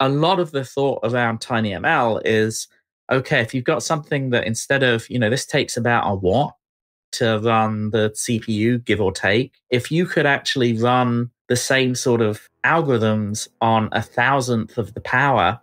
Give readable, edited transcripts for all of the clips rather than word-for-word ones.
a lot of the thought around TinyML is, okay, if you've got something that instead of, this takes about a watt to run the CPU, give or take, if you could actually run the same sort of algorithms on 1,000th of the power,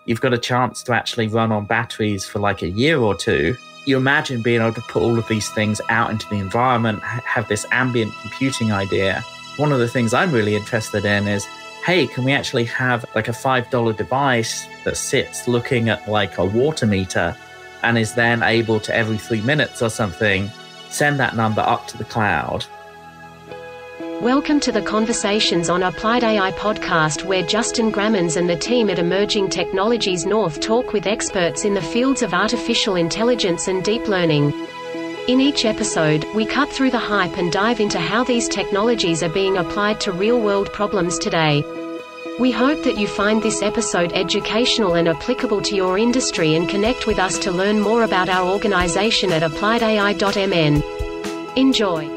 you've got a chance to actually run on batteries for like a year or two. You imagine being able to put all of these things out into the environment, have this ambient computing idea. One of the things I'm really interested in is, hey, can we actually have like a $5 device that sits looking at like a water meter and is then able to every 3 minutes or something, send that number up to the cloud? Welcome to the Conversations on Applied AI podcast, where Justin Grammons and the team at Emerging Technologies North talk with experts in the fields of artificial intelligence and deep learning. In each episode, we cut through the hype and dive into how these technologies are being applied to real-world problems today. We hope that you find this episode educational and applicable to your industry, and connect with us to learn more about our organization at appliedai.mn. Enjoy.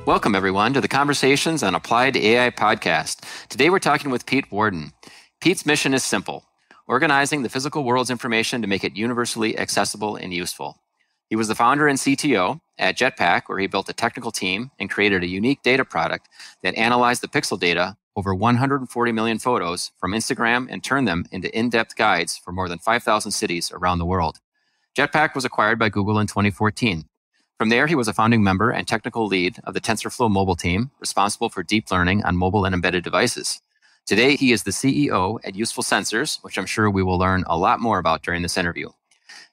Welcome, everyone, to the Conversations on Applied AI podcast. Today, we're talking with Pete Warden. Pete's mission is simple: organizing the physical world's information to make it universally accessible and useful. He was the founder and CTO at Jetpack, where he built a technical team and created a unique data product that analyzed the pixel data over 140 million photos from Instagram and turned them into in-depth guides for more than 5,000 cities around the world. Jetpack was acquired by Google in 2014. From there, he was a founding member and technical lead of the TensorFlow mobile team, responsible for deep learning on mobile and embedded devices. Today, he is the CEO at Useful Sensors, which I'm sure we will learn a lot more about during this interview.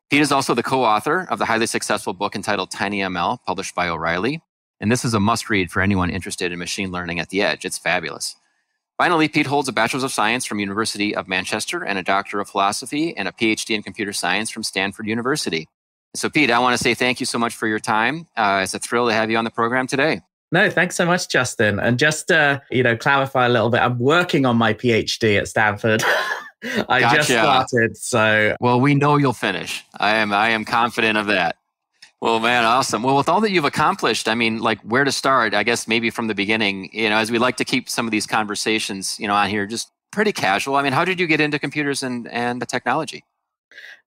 Pete is also the co-author of the highly successful book entitled TinyML, published by O'Reilly. And this is a must-read for anyone interested in machine learning at the edge. It's fabulous. Finally, Pete holds a Bachelor's of Science from University of Manchester and a Doctor of Philosophy and a PhD in Computer Science from Stanford University. So, Pete, I want to say thank you so much for your time. It's a thrill to have you on the program today. No, thanks so much, Justin. And just to, clarify a little bit, I'm working on my PhD at Stanford. I just started, so... Well, we know you'll finish. I am confident of that. Well, man, awesome. Well, with all that you've accomplished, I mean, like, where to start? I guess maybe from the beginning, as we like to keep some of these conversations, on here, just pretty casual. I mean, how did you get into computers and the technology?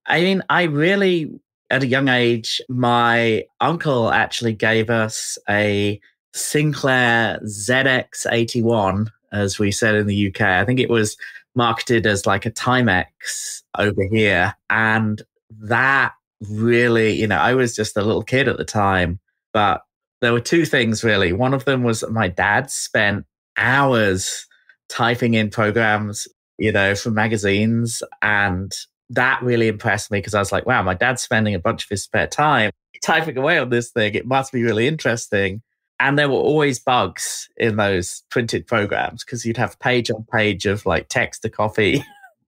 I mean, at a young age, my uncle actually gave us a Sinclair ZX81, as we said in the UK. I think it was marketed as like a Timex over here. And that really, I was just a little kid at the time, but there were two things really. One of them was my dad spent hours typing in programs, from magazines, and that really impressed me because I was like, wow, my dad's spending a bunch of his spare time typing away on this thing. It must be really interesting. And there were always bugs in those printed programs because you'd have page on page of like text to copy.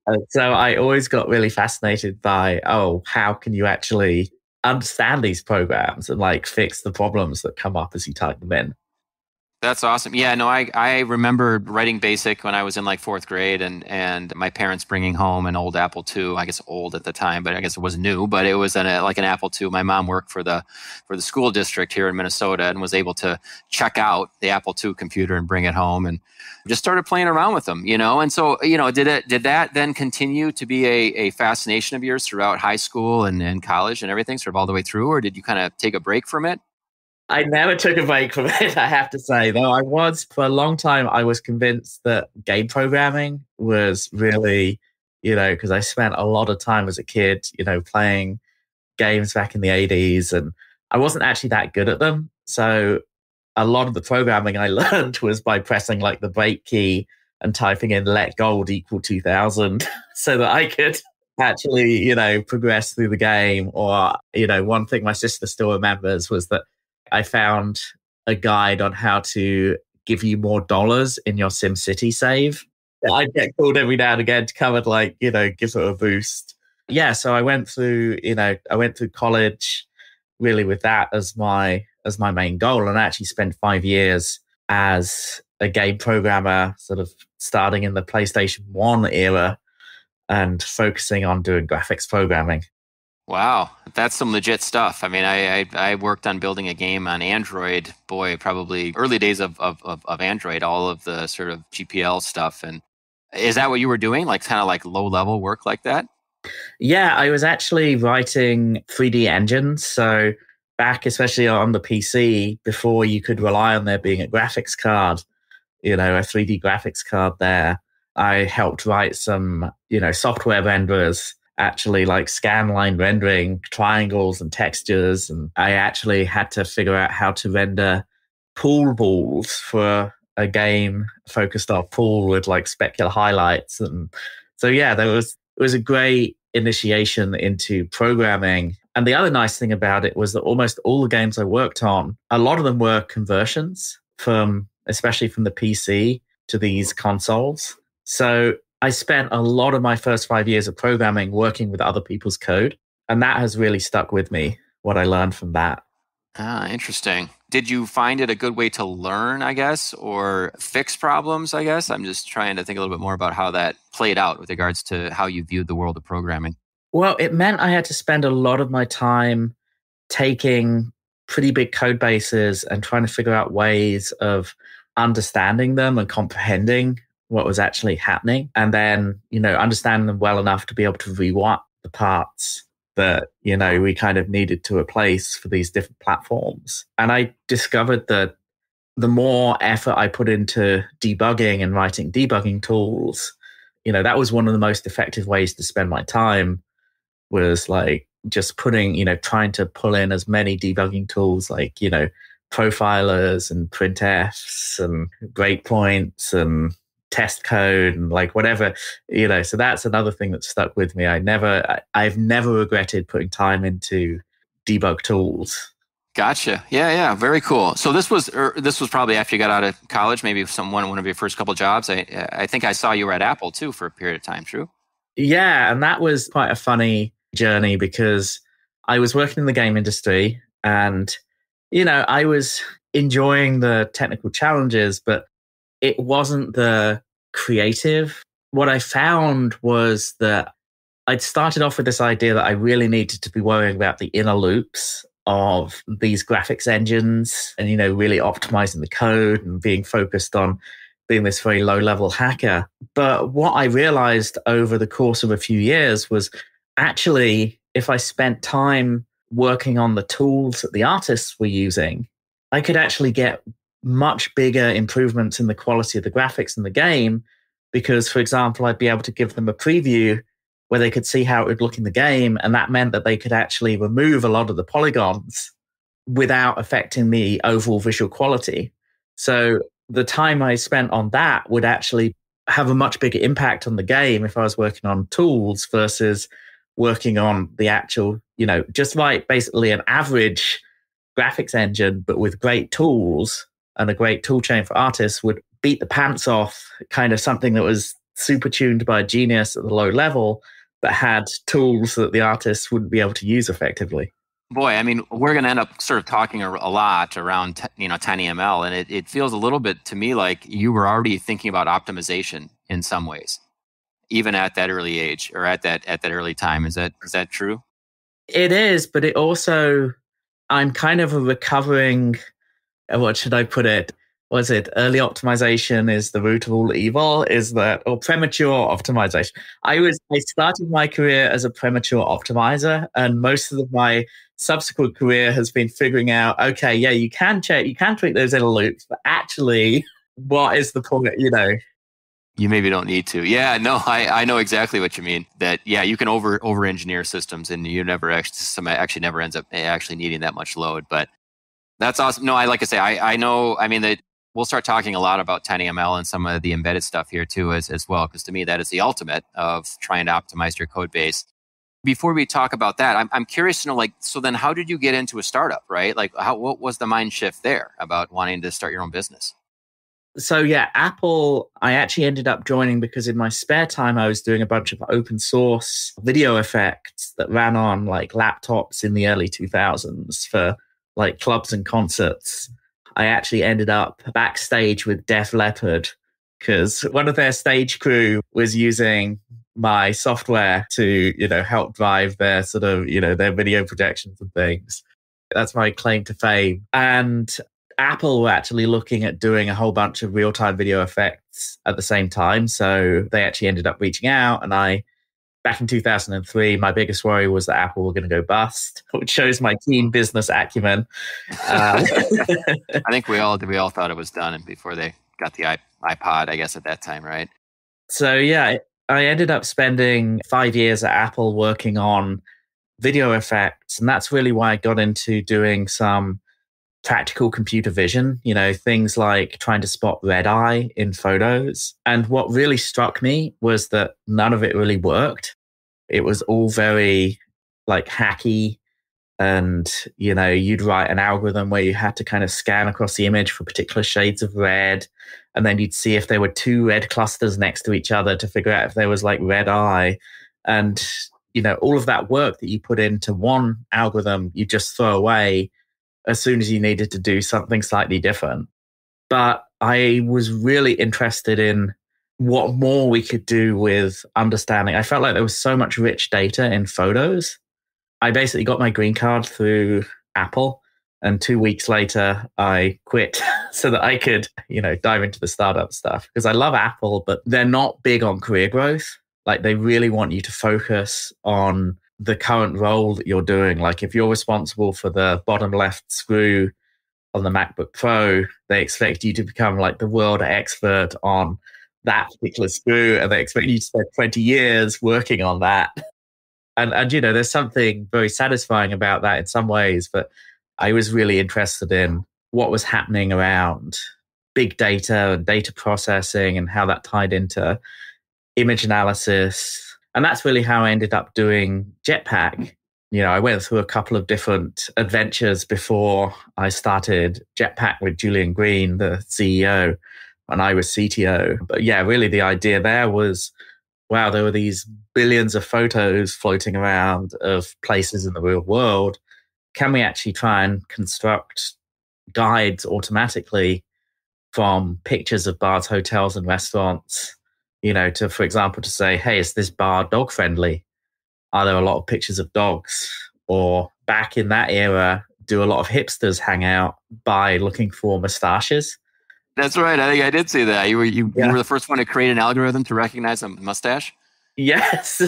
And so I always got really fascinated by, how can you actually understand these programs and like fix the problems that come up as you type them in? That's awesome. Yeah, no, I remember writing BASIC when I was in like fourth grade, and my parents bringing home an old Apple II. I guess old at the time, but I guess it was new. But it was like an Apple II. My mom worked for the school district here in Minnesota and was able to check out the Apple II computer and bring it home, and just started playing around with them. And so did that then continue to be a fascination of yours throughout high school and college and everything, sort of all the way through, or did you kind of take a break from it? I never took a break from it, I have to say. Though for a long time, I was convinced that game programming was really, because I spent a lot of time as a kid, playing games back in the 80s, and I wasn't actually that good at them. So a lot of the programming I learned was by pressing like the break key and typing in let gold equal 2000 so that I could actually, progress through the game. Or, one thing my sister still remembers was that I found a guide on how to give you more dollars in your SimCity save. I'd get called every now and again to come and give it a boost. Yeah, so I went through college really with that as my main goal, and I actually spent 5 years as a game programmer, sort of starting in the PlayStation 1 era and focusing on doing graphics programming. Wow, that's some legit stuff. I mean, I worked on building a game on Android, boy, probably early days of Android, all of the sort of GPL stuff. And is that what you were doing? Like kind of like low level work like that? Yeah, I was actually writing 3D engines. So back, especially on the PC, before you could rely on there being a graphics card, a 3D graphics card there, I helped write some, software renderers, actually like scanline rendering triangles and textures. And I actually had to figure out how to render pool balls for a game focused on pool with like specular highlights. And so, yeah, it was a great initiation into programming. And the other nice thing about it was that almost all the games I worked on, a lot of them were conversions especially from the PC to these consoles. So I spent a lot of my first 5 years of programming working with other people's code. And that has really stuck with me, what I learned from that. Ah, interesting. Did you find it a good way to learn, I guess, or fix problems, I guess? I'm just trying to think a little bit more about how that played out with regards to how you viewed the world of programming. Well, it meant I had to spend a lot of my time taking pretty big code bases and trying to figure out ways of understanding them and comprehending what was actually happening. And then, understanding them well enough to be able to rewrite the parts that, we kind of needed to replace for these different platforms. And I discovered that the more effort I put into debugging and writing debugging tools, that was one of the most effective ways to spend my time, was like just trying to pull in as many debugging tools like, profilers and printfs and breakpoints and test code and like whatever, so that's another thing that stuck with me. I've never regretted putting time into debug tools. Gotcha. Yeah. Very cool. So this was probably after you got out of college, maybe one of your first couple jobs. I think I saw you were at Apple too for a period of time. True. Yeah, and that was quite a funny journey because I was working in the game industry and, I was enjoying the technical challenges, but it wasn't the creative. What I found was that I'd started off with this idea that I really needed to be worrying about the inner loops of these graphics engines and, really optimizing the code and being focused on being this very low level hacker. But what I realized over the course of a few years was actually, if I spent time working on the tools that the artists were using, I could actually get much bigger improvements in the quality of the graphics in the game. Because, for example, I'd be able to give them a preview where they could see how it would look in the game. And that meant that they could actually remove a lot of the polygons without affecting the overall visual quality. So the time I spent on that would actually have a much bigger impact on the game if I was working on tools versus working on the actual, just like basically an average graphics engine, but with great tools and a great tool chain for artists would beat the pants off kind of something that was super tuned by a genius at the low level, but had tools that the artists wouldn't be able to use effectively. Boy, I mean, we're going to end up sort of talking a lot around, TinyML, and it feels a little bit to me like you were already thinking about optimization in some ways, even at that early age or at that early time. Is that true? It is, but it also, I'm kind of a recovering, what should I put it? Was it early optimization is the root of all evil? Or premature optimization? I started my career as a premature optimizer, and most of my subsequent career has been figuring out, okay, yeah, you can tweak those inner loops, but actually, what is the point? You maybe don't need to. Yeah, no, I know exactly what you mean. That you can over engineer systems, and you never actually never ends up actually needing that much load. But that's awesome. No, I know. I mean that. We'll start talking a lot about TinyML and some of the embedded stuff here too as well, because to me, that is the ultimate of trying to optimize your code base. Before we talk about that, I'm curious to know, so then how did you get into a startup, right? What was the mind shift there about wanting to start your own business? So yeah, Apple, I actually ended up joining because in my spare time, I was doing a bunch of open source video effects that ran on laptops in the early 2000s for clubs and concerts. I actually ended up backstage with Def Leppard because one of their stage crew was using my software to, help drive their sort of, their video projections and things. That's my claim to fame. And Apple were actually looking at doing a whole bunch of real-time video effects at the same time. So they actually ended up reaching out. And back in 2003, my biggest worry was that Apple were going to go bust, which shows my keen business acumen. I think we all thought it was done before they got the iPod, I guess, at that time, right? So yeah, I ended up spending 5 years at Apple working on video effects. And that's really why I got into doing some practical computer vision, things like trying to spot red eye in photos. And what really struck me was that none of it really worked. It was all very hacky. And, you'd write an algorithm where you had to kind of scan across the image for particular shades of red. And then you'd see if there were two red clusters next to each other to figure out if there was red eye. And, all of that work that you put into one algorithm, you just throw away as soon as you needed to do something slightly different. But I was really interested in what more we could do with understanding. I felt like there was so much rich data in photos. I basically got my green card through Apple, and 2 weeks later, I quit so that I could, dive into the startup stuff. Because I love Apple, but they're not big on career growth. They really want you to focus on the current role that you're doing. If you're responsible for the bottom left screw on the MacBook Pro, they expect you to become the world expert on that particular screw, and they expect you to spend 20 years working on that. And there's something very satisfying about that in some ways, but I was really interested in what was happening around big data and data processing and how that tied into image analysis. And that's really how I ended up doing Jetpack. I went through a couple of different adventures before I started Jetpack with Julian Green, the CEO, and I was CTO. But yeah, really the idea there was, wow, there were these billions of photos floating around of places in the real world. Can we actually try and construct guides automatically from pictures of bars, hotels, and restaurants, to, for example, to say, hey, is this bar dog friendly? Are there a lot of pictures of dogs? Or back in that era, do a lot of hipsters hang out by looking for mustaches? That's right. I think I did see that. You were the first one to create an algorithm to recognize a mustache. Yes.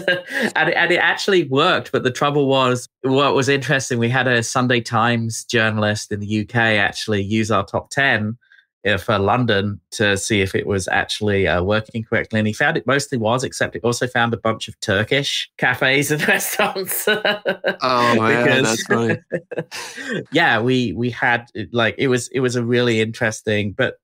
and it actually worked. But the trouble was, what was interesting, we had a Sunday Times journalist in the UK actually use our top 10 for London to see if it was actually working correctly. And he found it mostly was, except it also found a bunch of Turkish cafes and restaurants. Oh, man, that's funny. Yeah, we had, it was a really interesting, but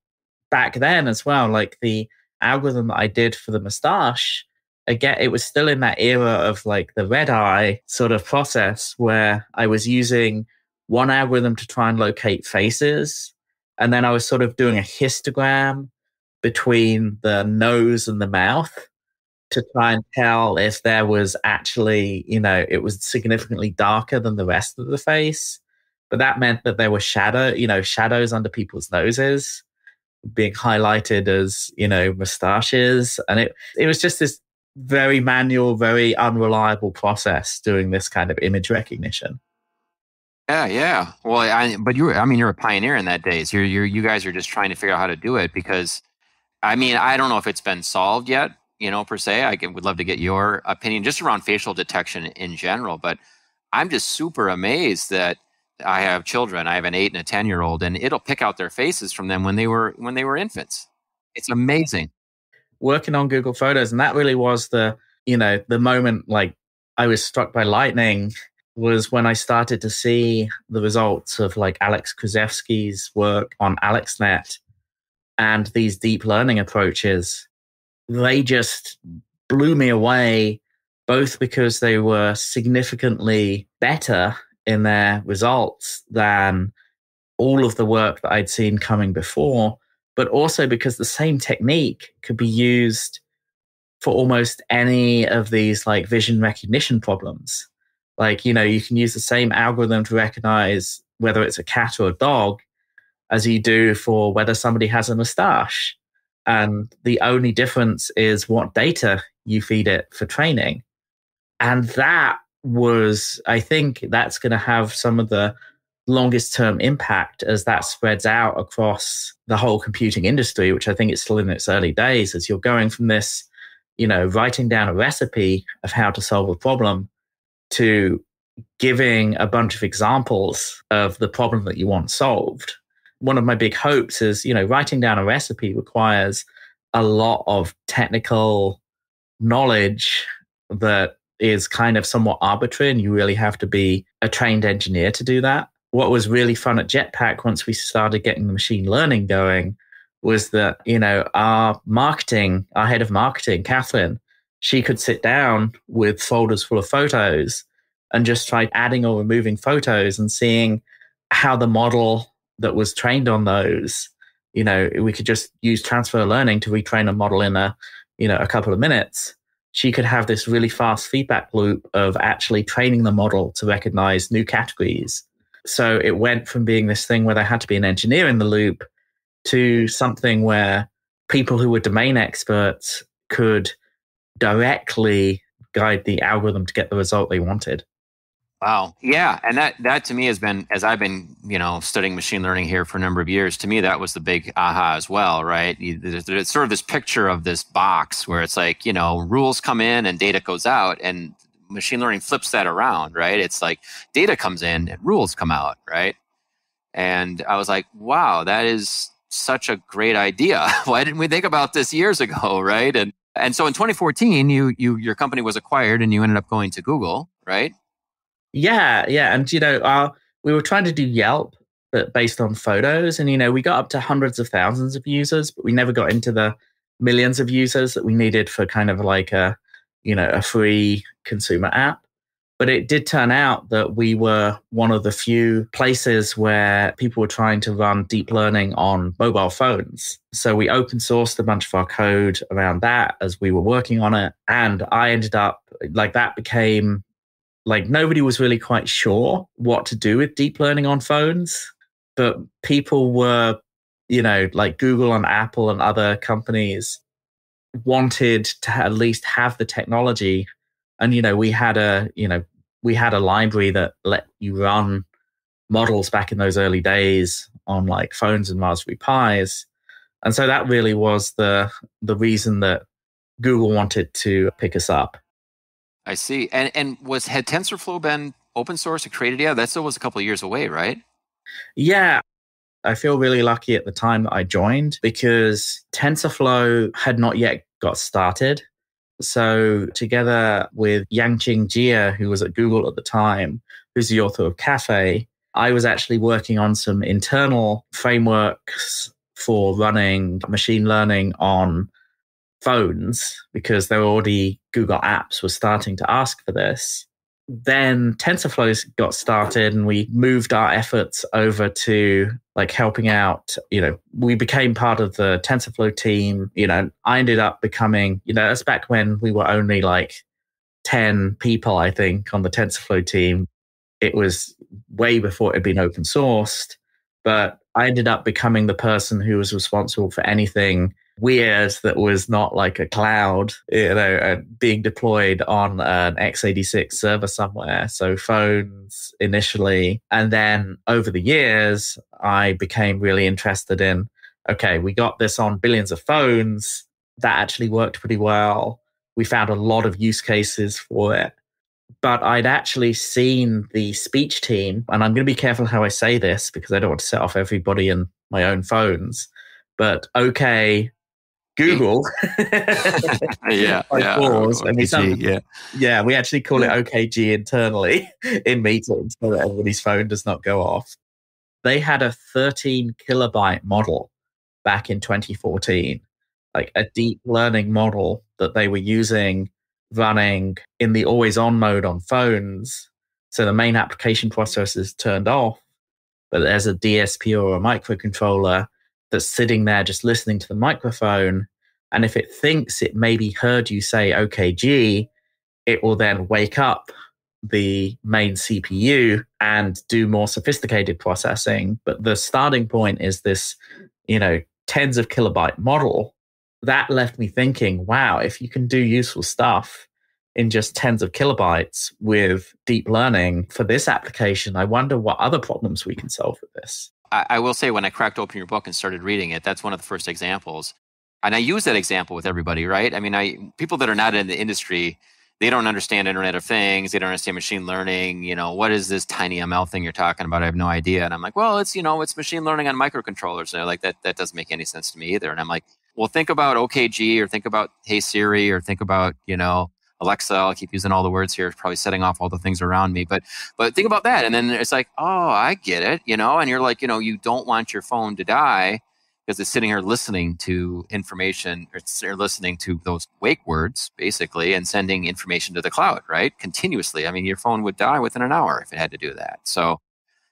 back then as well, the algorithm that I did for the mustache, again, it was still in that era of the red eye sort of process where I was using one algorithm to try and locate faces. And then I was sort of doing a histogram between the nose and the mouth to try and tell if there was actually, it was significantly darker than the rest of the face. But that meant that there were shadows under people's noses being highlighted as, mustaches. And it was just this very manual, very unreliable process doing this kind of image recognition. Yeah. Well, but you're a pioneer in that days. You guys are just trying to figure out how to do it because, I don't know if it's been solved yet, per se. I would love to get your opinion just around facial detection in general. But I'm just super amazed that I have children. I have an 8 and a 10-year-old, and it'll pick out their faces from them when they were infants. It's amazing. Working on Google Photos, and that really was the moment I was struck by lightning was when I started to see the results of Alex Krzyzewski's work on AlexNet and these deep learning approaches. They just blew me away, both because they were significantly better in their results than all of the work that I'd seen coming before, but also because the same technique could be used for almost any of these vision recognition problems. You can use the same algorithm to recognize whether it's a cat or a dog as you do for whether somebody has a mustache. And the only difference is what data you feed it for training. And that was, I think that's going to have some of the longest term impact as that spreads out across the whole computing industry, which I think is still in its early days, as you're going from this, writing down a recipe of how to solve a problem to giving a bunch of examples of the problem that you want solved. One of my big hopes is, writing down a recipe requires a lot of technical knowledge that is kind of somewhat arbitrary, and you really have to be a trained engineer to do that. What was really fun at Jetpack once we started getting the machine learning going was that, our head of marketing, Catherine, she could sit down with folders full of photos and just try adding or removing photos and seeing how the model that was trained on those, we could just use transfer learning to retrain a model in a couple of minutes. She could have this really fast feedback loop of actually training the model to recognize new categories. So it went from being this thing where there had to be an engineer in the loop to something where people who were domain experts could directly guide the algorithm to get the result they wanted. Wow. Yeah. And that to me has been, as I've been, studying machine learning here for a number of years, to me, that was the big aha as well, right? There's sort of this picture of this box where it's like, rules come in and data goes out, and machine learning flips that around, right? It's like data comes in and rules come out, right? And I was like, wow, that is such a great idea. Why didn't we think about this years ago, right? And so in 2014, your company was acquired and you ended up going to Google, right? Yeah. And, we were trying to do Yelp, but based on photos. And, we got up to hundreds of thousands of users, but we never got into the millions of users that we needed for kind of like a free consumer app. But it did turn out that we were one of the few places where people were trying to run deep learning on mobile phones. So we open sourced a bunch of our code around that as we were working on it. And I ended up, that became, nobody was really quite sure what to do with deep learning on phones. But people were, Google and Apple and other companies wanted to at least have the technology. And, we had a library that let you run models back in those early days on phones and Raspberry Pis. And so that really was the reason that Google wanted to pick us up. I see. And had TensorFlow been open source or created yet? That still was a couple of years away, right? Yeah. I feel really lucky at the time that I joined because TensorFlow had not yet got started. So together with Yangqing Jia, who was at Google at the time, who's the author of Cafe, I was actually working on some internal frameworks for running machine learning on phones because there were already Google apps were starting to ask for this. Then TensorFlow got started and we moved our efforts over to helping out, we became part of the TensorFlow team. I ended up becoming, that's back when we were only 10 people, I think, on the TensorFlow team. It was way before it had been open sourced, but I ended up becoming the person who was responsible for anything weird that was not like a cloud, being deployed on an x86 server somewhere. So phones initially. And then over the years, I became really interested in, okay, we got this on billions of phones. That actually worked pretty well. We found a lot of use cases for it. But I'd actually seen the speech team, and I'm going to be careful how I say this because I don't want to set off everybody in my own phones. But okay, Google. Yeah. We actually call it OKG internally in meetings so that everybody's phone does not go off. They had a 13 kilobyte model back in 2014, a deep learning model that they were using running in the always on mode on phones. So the main application processor is turned off, but there's a DSP or a microcontroller that's sitting there just listening to the microphone. And if it thinks it maybe heard you say OKG, it will then wake up the main CPU and do more sophisticated processing. But the starting point is this, tens of kilobyte model. that left me thinking, wow, if you can do useful stuff in just tens of kilobytes with deep learning for this application, I wonder what other problems we can solve with this. I will say, when I cracked open your book and started reading it, that's one of the first examples. And I use that example with everybody, right? I mean, people that are not in the industry, they don't understand Internet of Things. They don't understand machine learning. What is this TinyML thing you're talking about? I have no idea. And I'm like, well, it's machine learning on microcontrollers. And they're like, that doesn't make any sense to me either. And I'm like, well, think about OKG, or think about Hey Siri, or think about, Alexa. I'll keep using all the words here, probably setting off all the things around me. But think about that. And then it's like, oh, I get it, and you're like, you don't want your phone to die because it's sitting here listening to information, or listening to those wake words, basically, and sending information to the cloud, right? Continuously. I mean, your phone would die within an hour if it had to do that. So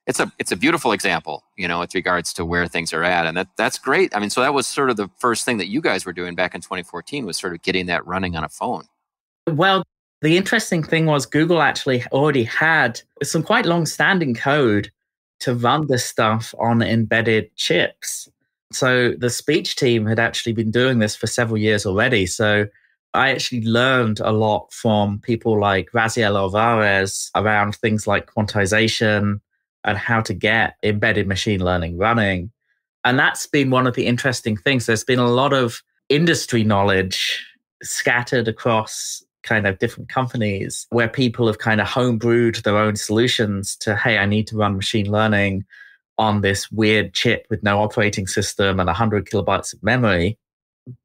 it's a beautiful example, with regards to where things are at. And that's great. I mean, so that was sort of the first thing that you guys were doing back in 2014, was sort of getting that running on a phone. Well, the interesting thing was Google actually already had some quite long-standing code to run this stuff on embedded chips. So the speech team had actually been doing this for several years already. So I actually learned a lot from people like Raziel Alvarez around things like quantization and how to get embedded machine learning running. And that's been one of the interesting things. There's been a lot of industry knowledge scattered across kind of different companies where people have kind of homebrewed their own solutions to, hey, I need to run machine learning on this weird chip with no operating system and 100 kilobytes of memory.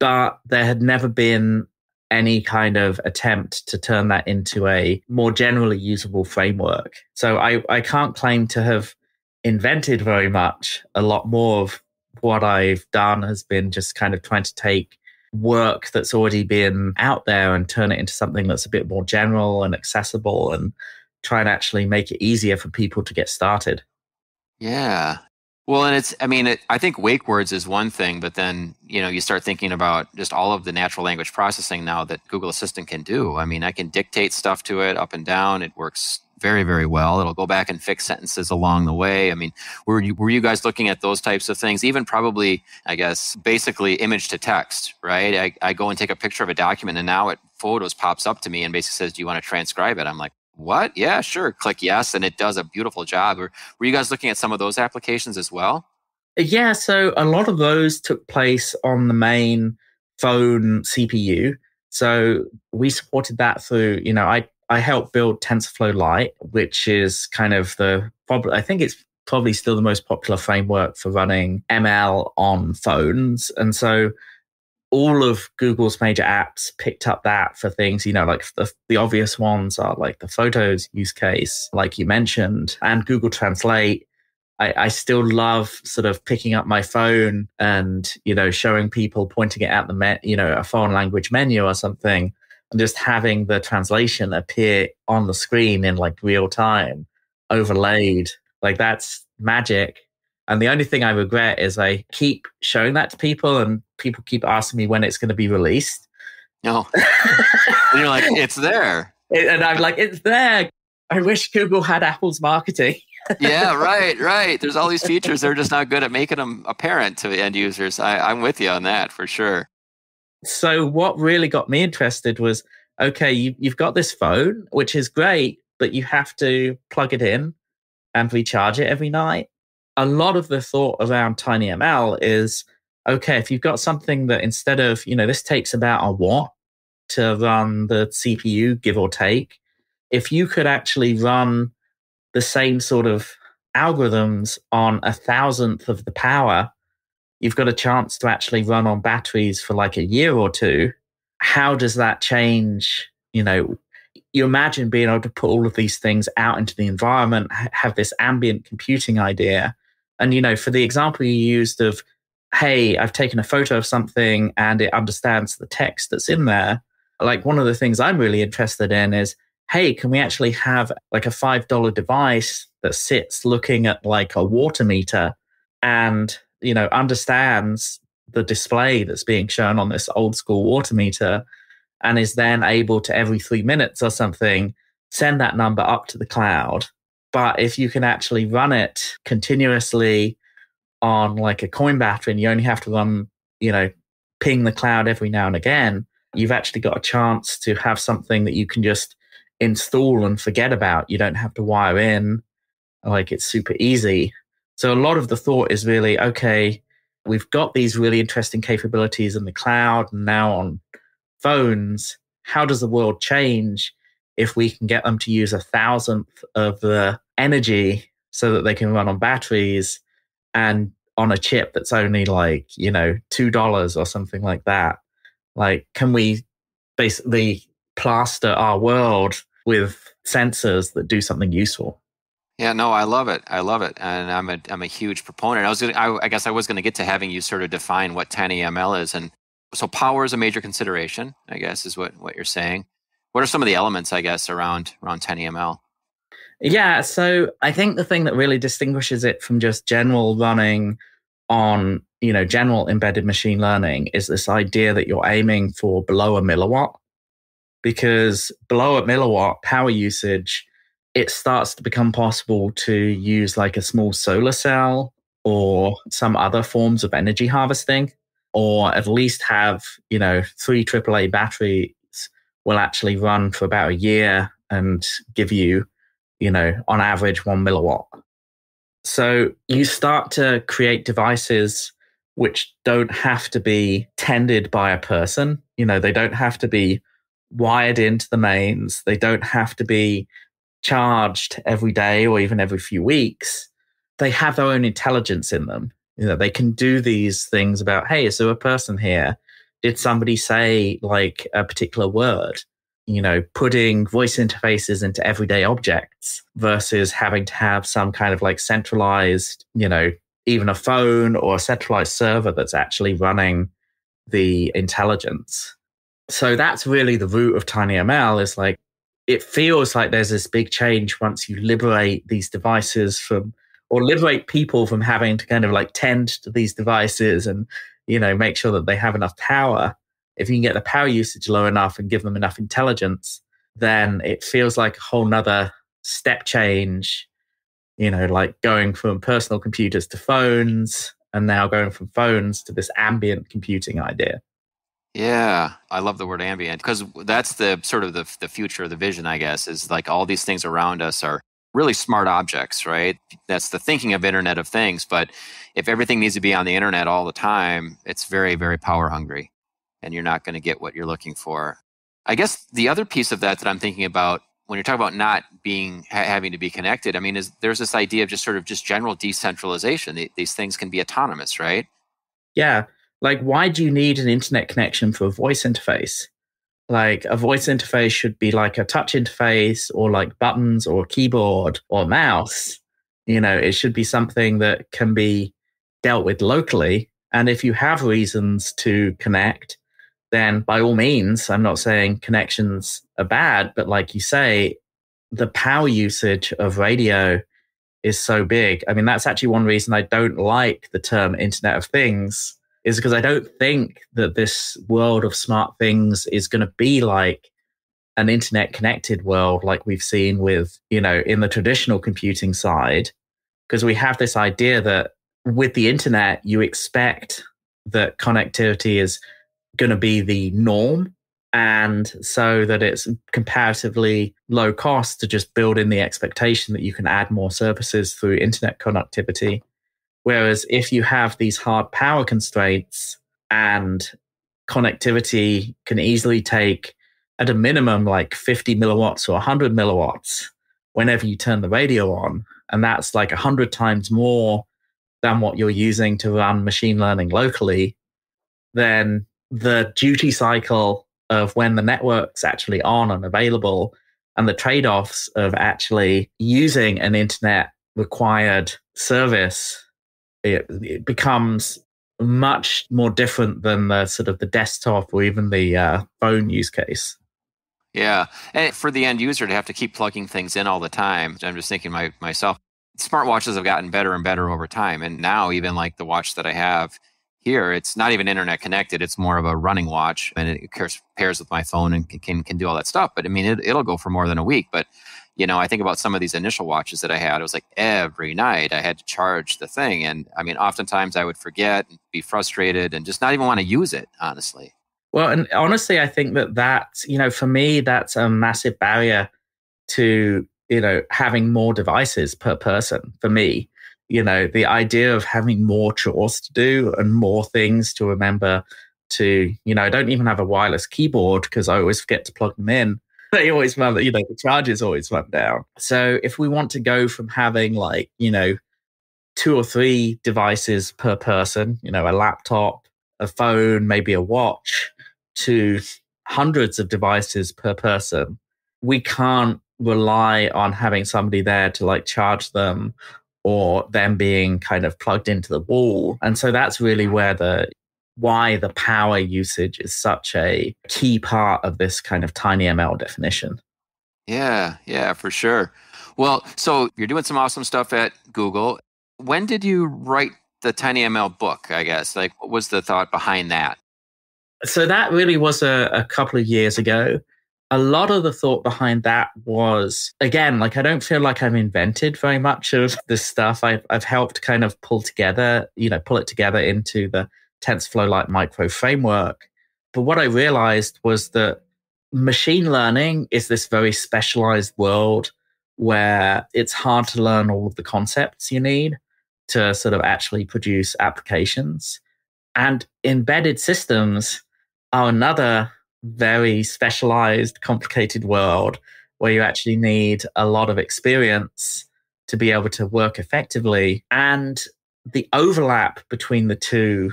But there had never been any kind of attempt to turn that into a more generally usable framework. So I can't claim to have invented very much. A lot more of what I've done has been just kind of trying to take work that's already been out there and turn it into something that's a bit more general and accessible, and try and actually make it easier for people to get started. Yeah. Well, and I think wake words is one thing, but then, you start thinking about just all of the natural language processing now that Google Assistant can do. I mean, I can dictate stuff to it up and down. It works very, very well. It'll go back and fix sentences along the way. I mean, were you guys looking at those types of things? Even probably, I guess, basically image to text, right? I go and take a picture of a document, and now Photos pops up to me and basically says, do you want to transcribe it? I'm like, what? Yeah, sure. Click yes. And it does a beautiful job. Were you guys looking at some of those applications as well? Yeah. So a lot of those took place on the main phone CPU. So we supported that through, I helped build TensorFlow Lite, which is kind of I think it's probably still the most popular framework for running ML on phones. And so all of Google's major apps picked up that for things, like the obvious ones are like the photos use case, like you mentioned, and Google Translate. I still love sort of picking up my phone and, showing people, pointing it at a foreign language menu or something, and just having the translation appear on the screen in like real time, overlaid. Like, that's magic. And the only thing I regret is I keep showing that to people, and people keep asking me when it's going to be released. No. And you're like, it's there. And I'm like, it's there. I wish Google had Apple's marketing. Yeah, right. There's all these features. They're just not good at making them apparent to the end users. I'm with you on that for sure. So what really got me interested was, okay, you've got this phone, which is great, but you have to plug it in and recharge it every night. A lot of the thought around TinyML is, okay, if you've got something that instead of, this takes about a watt to run the CPU, give or take, if you could actually run the same sort of algorithms on 1,000th of the power, you've got a chance to actually run on batteries for like a year or two. How does that change? You imagine being able to put all of these things out into the environment, have this ambient computing idea. And, for the example you used of, hey, I've taken a photo of something and it understands the text that's in there. Like, one of the things I'm really interested in is, hey, can we actually have like a $5 device that sits looking at like a water meter and, understands the display that's being shown on this old school water meter, and is then able to, every 3 minutes or something, send that number up to the cloud. But if you can actually run it continuously on like a coin battery, and you only have to run, ping the cloud every now and again, you've actually got a chance to have something that you can just install and forget about. You don't have to wire in. Like, it's super easy. So a lot of the thought is really, okay, we've got these really interesting capabilities in the cloud and now on phones. How does the world change if we can get them to use 1,000th of the energy so that they can run on batteries and on a chip that's only like, $2 or something like that? Like, can we basically plaster our world with sensors that do something useful? Yeah, no, I love it. I love it, and I'm a huge proponent. I guess I was gonna get to having you sort of define what TinyML is, and so power is a major consideration, I guess, is what you're saying. What are some of the elements, I guess, around TinyML? Yeah, so I think the thing that really distinguishes it from just general running on, general embedded machine learning is this idea that you're aiming for below a milliwatt, because below a milliwatt power usage, it starts to become possible to use like a small solar cell or some other forms of energy harvesting, or at least have, 3 AAA batteries will actually run for about a year and give you, on average 1 milliwatt. So you start to create devices which don't have to be tended by a person. They don't have to be wired into the mains. They don't have to be charged every day or even every few weeks. They have their own intelligence in them. They can do these things about, hey, is there a person here? Did somebody say like a particular word? Putting voice interfaces into everyday objects versus having to have some kind of like centralized, even a phone or a centralized server that's actually running the intelligence. So that's really the root of TinyML, is like, it feels like there's this big change once you liberate these devices from, or liberate people from having to kind of like tend to these devices and, make sure that they have enough power. If you can get the power usage low enough and give them enough intelligence, then it feels like a whole nother step change, like going from personal computers to phones, and now going from phones to this ambient computing idea. Yeah, I love the word ambient, because that's the sort of the future, the vision, I guess, is like all these things around us are really smart objects, right? That's the thinking of Internet of Things. But if everything needs to be on the internet all the time, it's very, very power hungry, and you're not going to get what you're looking for. I guess the other piece of that I'm thinking about when you're talking about not being having to be connected, I mean, there's this idea of just general decentralization. These things can be autonomous, right? Yeah. Like, why do you need an internet connection for a voice interface? Like, a voice interface should be like a touch interface or like buttons or a keyboard or a mouse. It should be something that can be dealt with locally. And if you have reasons to connect, then by all means, I'm not saying connections are bad, but like you say, the power usage of radio is so big. I mean, that's actually one reason I don't like the term Internet of Things, is because I don't think that this world of smart things is going to be like an internet connected world like we've seen with, in the traditional computing side. Because we have this idea that with the internet, you expect that connectivity is going to be the norm. And so that it's comparatively low cost to just build in the expectation that you can add more services through internet connectivity. Whereas if you have these hard power constraints and connectivity can easily take at a minimum like 50 milliwatts or 100 milliwatts whenever you turn the radio on, and that's like 100 times more than what you're using to run machine learning locally, then the duty cycle of when the network's actually on and available and the trade-offs of actually using an internet required service, it becomes much more different than the sort of the desktop or even the phone use case. Yeah. And for the end user to have to keep plugging things in all the time, I'm just thinking myself, smartwatches have gotten better and better over time. And now even like the watch that I have here, it's not even internet connected. It's more of a running watch, and it pairs with my phone and can do all that stuff. But I mean, it'll go for more than a week. But I think about some of these initial watches that I had. It was like every night I had to charge the thing. And I mean, oftentimes I would forget and be frustrated and just not even want to use it, honestly. Well, and honestly, I think that, for me, that's a massive barrier to, having more devices per person for me. The idea of having more chores to do and more things to remember to, I don't even have a wireless keyboard because I always forget to plug them in. They always run, the charges always run down. So if we want to go from having 2 or 3 devices per person, a laptop, a phone, maybe a watch, to hundreds of devices per person, we can't rely on having somebody there to charge them or them being kind of plugged into the wall. And so that's really where why the power usage is such a key part of this kind of TinyML definition. Yeah, for sure. Well, so you're doing some awesome stuff at Google. When did you write the TinyML book, I guess? What was the thought behind that? So that really was a couple of years ago. A lot of the thought behind that was, again, I don't feel like I've invented very much of this stuff. I've helped kind of pull it together into the TensorFlow-like micro framework. But what I realized was that machine learning is this very specialized world where it's hard to learn all of the concepts you need to sort of actually produce applications. And embedded systems are another very specialized, complicated world where you actually need a lot of experience to be able to work effectively. And the overlap between the two,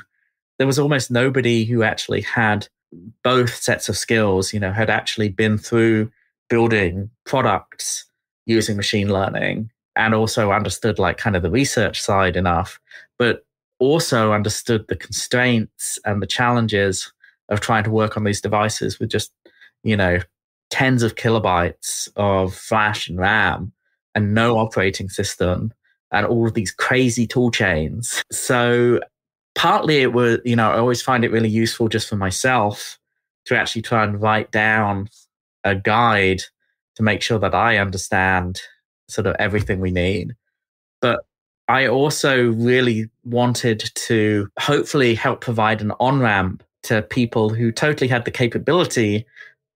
there was almost nobody who actually had both sets of skills, had actually been through building products using machine learning and also understood kind of the research side enough, but also understood the constraints and the challenges of trying to work on these devices with just, tens of kilobytes of flash and RAM and no operating system and all of these crazy tool chains. So partly it was, I always find it really useful just for myself to actually try and write down a guide to make sure that I understand sort of everything we need. But I also really wanted to hopefully help provide an on-ramp to people who totally had the capability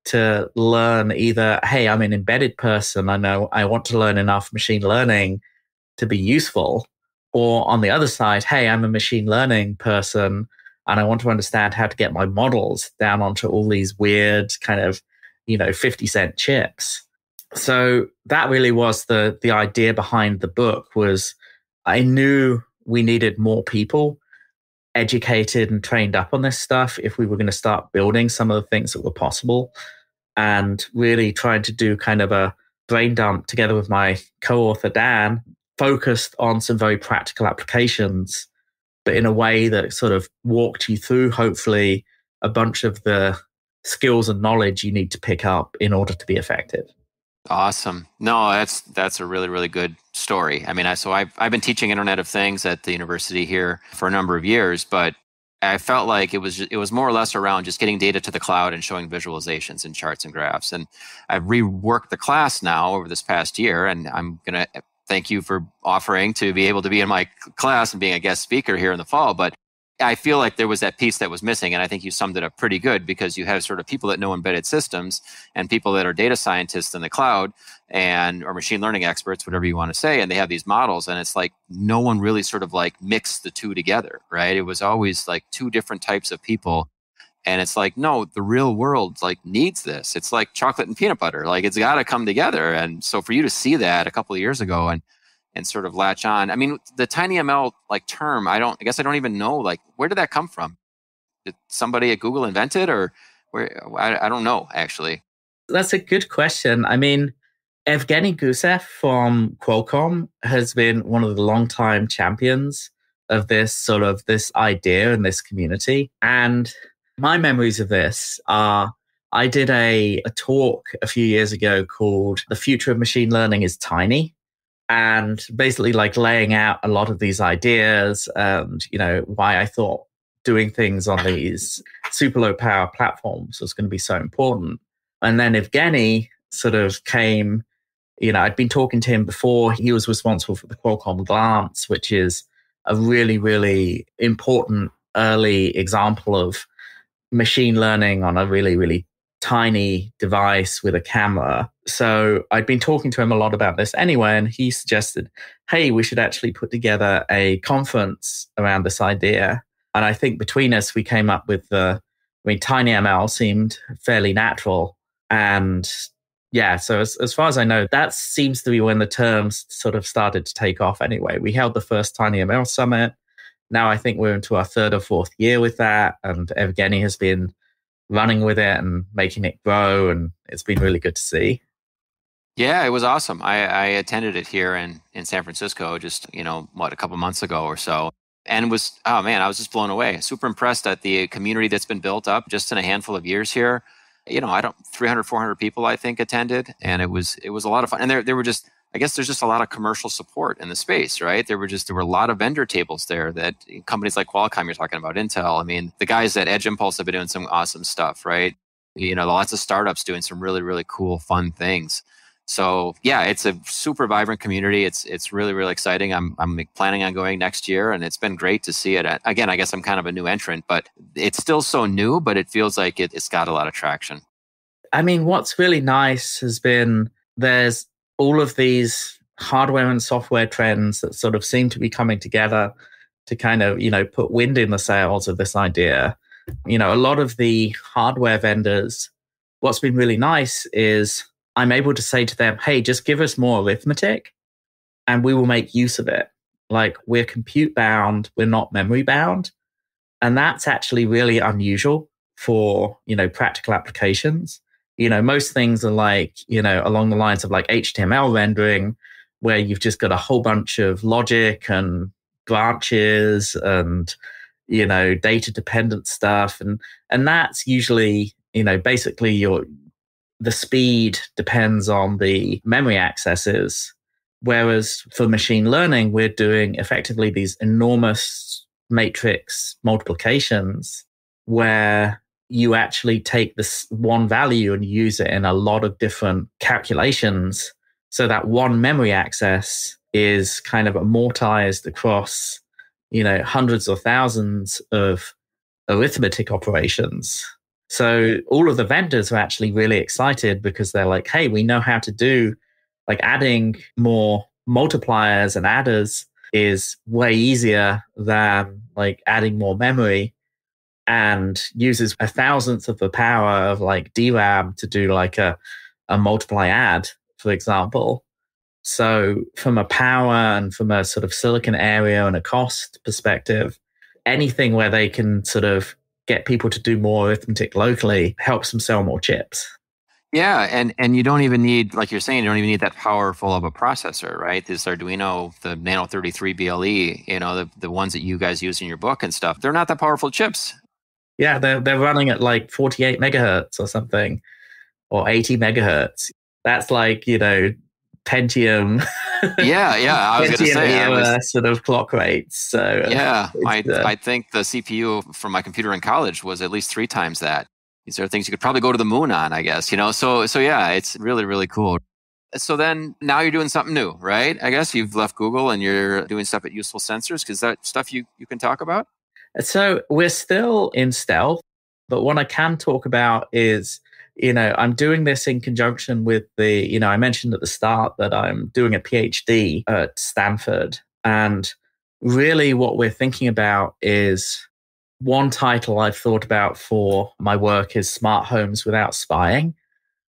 to learn either, hey, I'm an embedded person, I know I want to learn enough machine learning to be useful. Or on the other side, hey, I'm a machine learning person and I want to understand how to get my models down onto all these weird kind of, 50-cent chips. So that really was the idea behind the book. Was I knew we needed more people educated and trained up on this stuff if we were going to start building some of the things that were possible, and really trying to do kind of a brain dump together with my co-author, Dan, focused on some very practical applications, but in a way that sort of walked you through, hopefully, a bunch of the skills and knowledge you need to pick up in order to be effective. Awesome. No, that's a really, really good story. I mean, I've been teaching Internet of Things at the university here for a number of years, but I felt like it was more or less around just getting data to the cloud and showing visualizations and charts and graphs. And I've reworked the class now over this past year, and I'm going to thank you for offering to be able to be in my class and being a guest speaker here in the fall. But I feel like there was that piece that was missing. And I think you summed it up pretty good, because you have sort of people that know embedded systems and people that are data scientists in the cloud or machine learning experts, whatever you want to say. And they have these models, and it's like no one really sort of mixed the two together, right? It was always two different types of people. And it's no, the real world needs this. It's like chocolate and peanut butter. It's got to come together. And so for you to see that a couple of years ago and sort of latch on. I mean, the TinyML term, I guess I don't even know, where did that come from? Did somebody at Google invent it, or where? I don't know, actually. That's a good question. I mean, Evgeny Gusev from Qualcomm has been one of the longtime champions of this idea and this community. And my memories of this are, I did a talk a few years ago called "The Future of Machine Learning is Tiny," and basically laying out a lot of these ideas and, why I thought doing things on these super low power platforms was going to be so important. And then Evgeny sort of came I'd been talking to him before. He was responsible for the Qualcomm Glance, which is a really, really important early example of machine learning on a really, really tiny device with a camera. So I'd been talking to him a lot about this anyway, and he suggested, hey, we should actually put together a conference around this idea. And I think between us, we came up with TinyML seemed fairly natural. And yeah, so as far as I know, that seems to be when the terms sort of started to take off anyway. We held the first TinyML summit. Now I think we're into our third or fourth year with that. And Evgeny has been running with it and making it grow. And it's been really good to see. Yeah, it was awesome. I attended it here in San Francisco just, a couple months ago or so. And I was just blown away. Super impressed at the community that's been built up just in a handful of years here. 300, 400 people, I think, attended. And it was a lot of fun. And there were just, I guess there's just a lot of commercial support in the space, right? There were a lot of vendor tables there that companies like Qualcomm, you're talking about, Intel. I mean, the guys at Edge Impulse have been doing some awesome stuff, right? Lots of startups doing some really, really cool, fun things. So yeah, it's a super vibrant community. It's really, really exciting. I'm planning on going next year, and it's been great to see it. Again, I guess I'm kind of a new entrant, but it's still so new, but it feels like it's got a lot of traction. I mean, what's really nice has been there's all of these hardware and software trends that sort of seem to be coming together to kind of, put wind in the sails of this idea. A lot of the hardware vendors, what's been really nice is I'm able to say to them, hey, just give us more arithmetic and we will make use of it. Like, we're compute bound, we're not memory bound. And that's actually really unusual for, practical applications. Most things are like, along the lines of like HTML rendering, where you've just got a whole bunch of logic and branches and, data dependent stuff. And that's usually, basically the speed depends on the memory accesses. Whereas for machine learning, we're doing effectively these enormous matrix multiplications where you actually take this one value and use it in a lot of different calculations. So that one memory access is kind of amortized across, hundreds or thousands of arithmetic operations. So all of the vendors are actually really excited because they're like, hey, we know how to do, like, adding more multipliers and adders is way easier than like adding more memory, and uses 1,000th of the power of like DRAM to do like a multiply add, for example. So from a power and from a sort of silicon area and a cost perspective, anything where they can sort of get people to do more arithmetic locally helps them sell more chips. Yeah, and you don't even need, like you're saying, you don't even need that powerful of a processor, right? This Arduino, the Nano 33 BLE, the ones that you guys use in your book and stuff, they're not that powerful chips. Yeah, they're running at like 48 megahertz or something, or 80 megahertz. That's like, Pentium. Yeah, I was going to say sort of clock rates. So yeah, I think the CPU from my computer in college was at least 3 times that. These are things you could probably go to the moon on, I guess. So yeah, it's really, really cool. So then now you're doing something new, right? I guess you've left Google and you're doing stuff at Useful Sensors. Because that stuff you can talk about? So we're still in stealth, but what I can talk about is, I'm doing this in conjunction with I mentioned at the start that I'm doing a PhD at Stanford. And really what we're thinking about is, one title I've thought about for my work is Smart Homes Without Spying.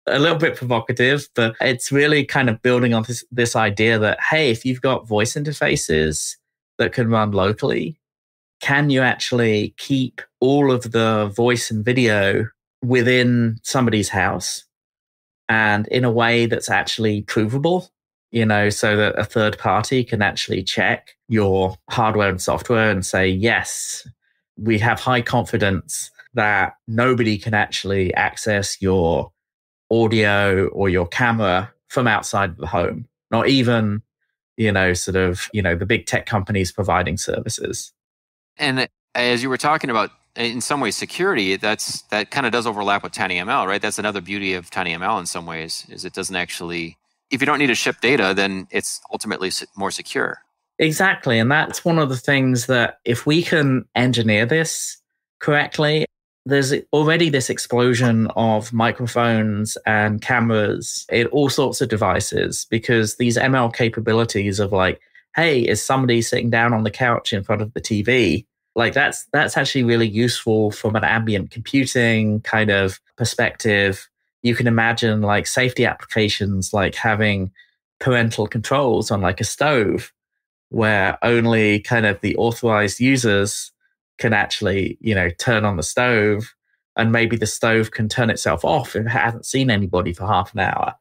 A little bit provocative, but it's really kind of building on this idea that, hey, if you've got voice interfaces that can run locally, can you actually keep all of the voice and video within somebody's house and in a way that's actually provable, so that a third party can actually check your hardware and software and say, yes, we have high confidence that nobody can actually access your audio or your camera from outside of the home, not even, the big tech companies providing services. And as you were talking about, in some ways, security, that kind of does overlap with TinyML, right? That's another beauty of TinyML in some ways, is it doesn't actually if you don't need to ship data, then it's ultimately more secure. Exactly. And that's one of the things that if we can engineer this correctly, there's already this explosion of microphones and cameras in all sorts of devices, because these ML capabilities of like, hey, is somebody sitting down on the couch in front of the TV? Like that's actually really useful from an ambient computing kind of perspective. You can imagine like safety applications like having parental controls on like a stove, where only kind of the authorized users can actually, turn on the stove, and maybe the stove can turn itself off if it hasn't seen anybody for half an hour.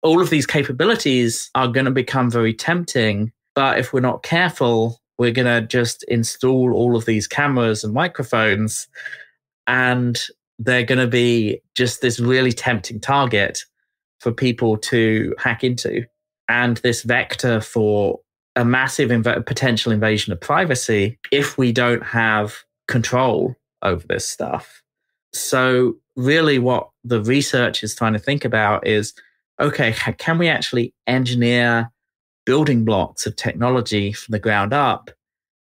All of these capabilities are going to become very tempting, but if we're not careful, we're going to just install all of these cameras and microphones, and they're going to be just this really tempting target for people to hack into. And this vector for a massive potential invasion of privacy if we don't have control over this stuff. So really what the research is trying to think about is, okay, can we actually engineer building blocks of technology from the ground up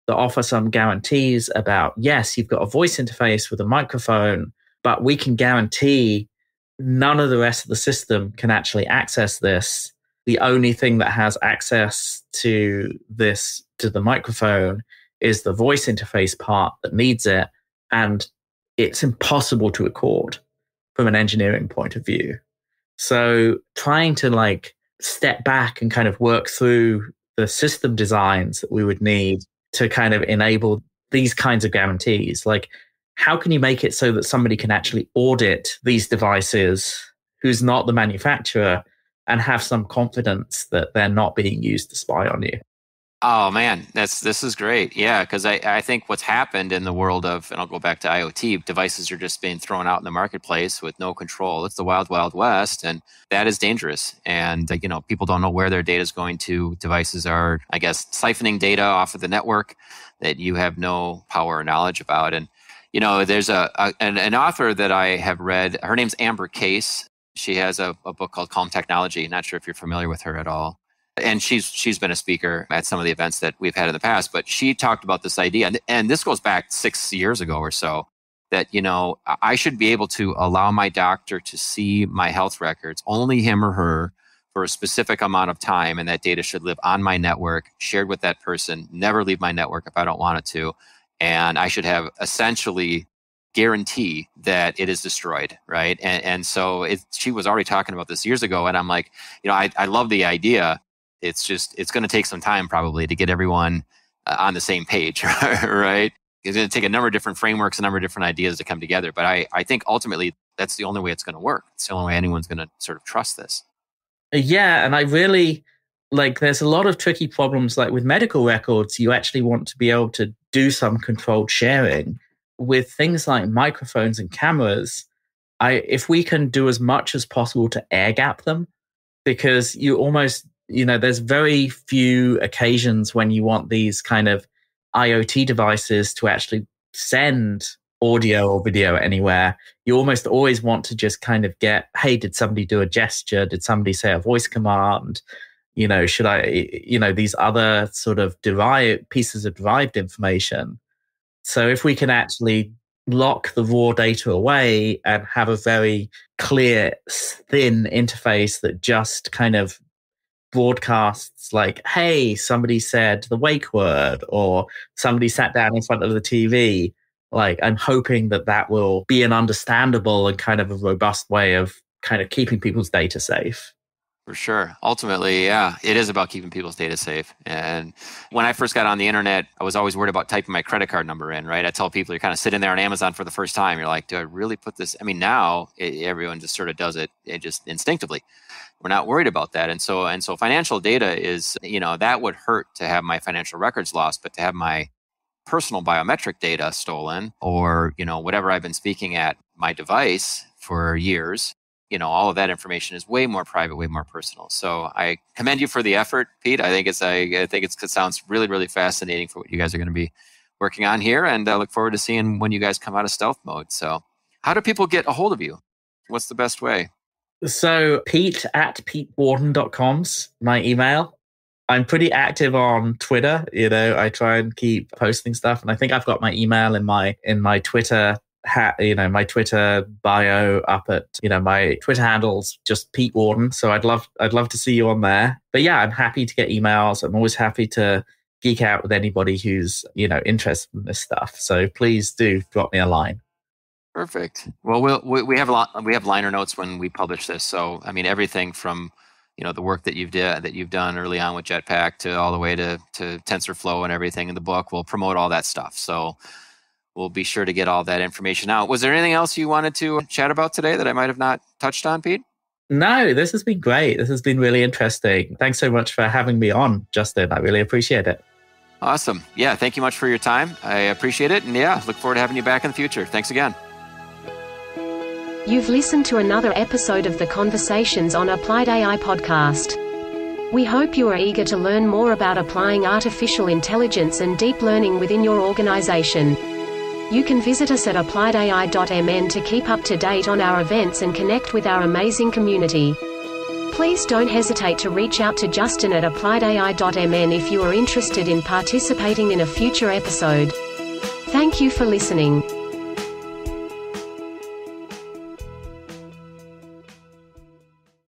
that offer some guarantees about, yes, you've got a voice interface with a microphone, but we can guarantee none of the rest of the system can actually access this. The only thing that has access to the microphone is the voice interface part that needs it. And it's impossible to record from an engineering point of view. So trying to like step back and kind of work through the system designs that we would need to kind of enable these kinds of guarantees. Like, how can you make it so that somebody can actually audit these devices who's not the manufacturer and have some confidence that they're not being used to spy on you? Oh man, this is great. Yeah, because I think what's happened in the world of, and I'll go back to IoT, devices are just being thrown out in the marketplace with no control. It's the wild, wild west, and that is dangerous. And people don't know where their data is going to. Devices are, I guess, siphoning data off of the network that you have no power or knowledge about. And there's an author that I have read. Her name's Amber Case. She has a book called Calm Technology. Not sure if you're familiar with her at all. And she's been a speaker at some of the events that we've had in the past, but she talked about this idea, and this goes back 6 years ago or so, that I should be able to allow my doctor to see my health records, only him or her, for a specific amount of time, and that data should live on my network, shared with that person, never leave my network if I don't want it to, and I should have essentially guarantee that it is destroyed, right? And so she was already talking about this years ago, and I'm like, I love the idea. It's going to take some time probably to get everyone on the same page, right? It's going to take a number of different frameworks, a number of different ideas to come together. But I think ultimately that's the only way it's going to work. It's the only way anyone's going to sort of trust this. Yeah, and I really there's a lot of tricky problems. Like with medical records, you actually want to be able to do some controlled sharing. With things like microphones and cameras, if we can do as much as possible to air gap them, because you almost there's very few occasions when you want these kind of IoT devices to actually send audio or video anywhere. You almost always want to just kind of get, hey, did somebody do a gesture? Did somebody say a voice command? Should I, these other sort of pieces of derived information. So if we can actually lock the raw data away and have a very clear, thin interface that just kind of broadcasts like, hey, somebody said the wake word, or somebody sat down in front of the TV. Like, I'm hoping that will be an understandable and kind of a robust way of kind of keeping people's data safe. For sure. Ultimately, yeah, it is about keeping people's data safe. And when I first got on the internet, I was always worried about typing my credit card number in, right? I tell people, you're kind of sitting there on Amazon for the first time. You're like, do I really put this? I mean, now everyone just sort of does it just instinctively. We're not worried about that. And so financial data is, that would hurt to have my financial records lost, but to have my personal biometric data stolen, or, whatever I've been speaking at my device for years, all of that information is way more private, way more personal. So I commend you for the effort, Pete. I think it sounds really, really fascinating for what you guys are going to be working on here. And I look forward to seeing when you guys come out of stealth mode. So how do people get a hold of you? What's the best way? So pete@petewarden.com's my email. I'm pretty active on Twitter. I try and keep posting stuff, and I think I've got my email in my Twitter my Twitter bio up at my Twitter handle's just Pete Warden. So I'd love to see you on there. But yeah, I'm happy to get emails. I'm always happy to geek out with anybody who's interested in this stuff. So please do drop me a line. Perfect. Well, we have liner notes when we publish this. So I mean, everything from the work that you've done early on with Jetpack to all the way to TensorFlow and everything in the book. We'll promote all that stuff. So we'll be sure to get all that information out. Was there anything else you wanted to chat about today that I might have not touched on, Pete? No, this has been great. This has been really interesting. Thanks so much for having me on, Justin. I really appreciate it. Awesome. Yeah, thank you much for your time. I appreciate it. And yeah, look forward to having you back in the future. Thanks again. You've listened to another episode of the Conversations on Applied AI podcast. We hope you are eager to learn more about applying artificial intelligence and deep learning within your organization. You can visit us at appliedai.mn to keep up to date on our events and connect with our amazing community. Please don't hesitate to reach out to Justin at appliedai.mn if you are interested in participating in a future episode. Thank you for listening.